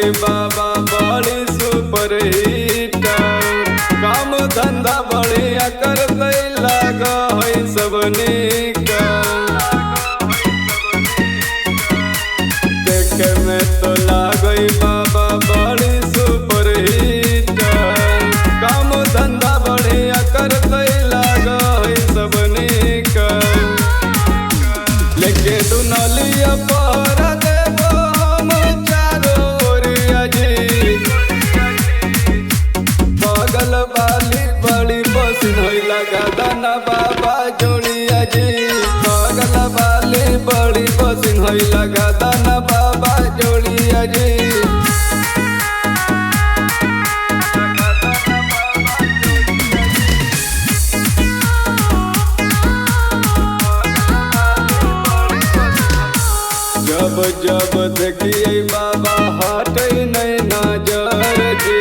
गई बाबा बड़ी सुपर हिटर। काम धंधा बढ़िया करते लाग है सबनी का। देखे में तो लागई बाबा बड़ी सुपर हिटर। काम धंधा बढ़िया करते लाग है सबनी का। लेके दुनलिया पर देवो हम चारों ओरिया जी। बगल वाली बड़ी पसंद होई लगा दाना बाबा जोड़िया जी। बगल वाली बड़ी पसंद होई लगा दाना बाबा जोड़िया जी। जब जब देखिए बाबा हटे नहीं नजर जी।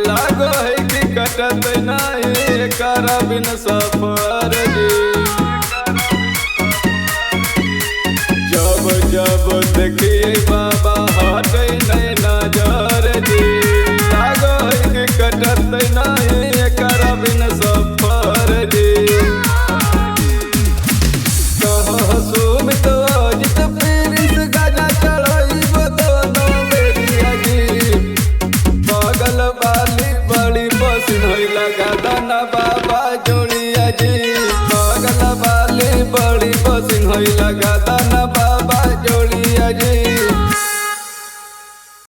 लागो है कि कटत नहीं करा बिन सफर जी। जब जब देखिए बाबा हटे नहीं नजर जी। लागो है कि कटत नहीं करा बिन सफर जी। दाना बाबा जोड़िया जी। बगल वाली बड़ी पसंद होई लगा।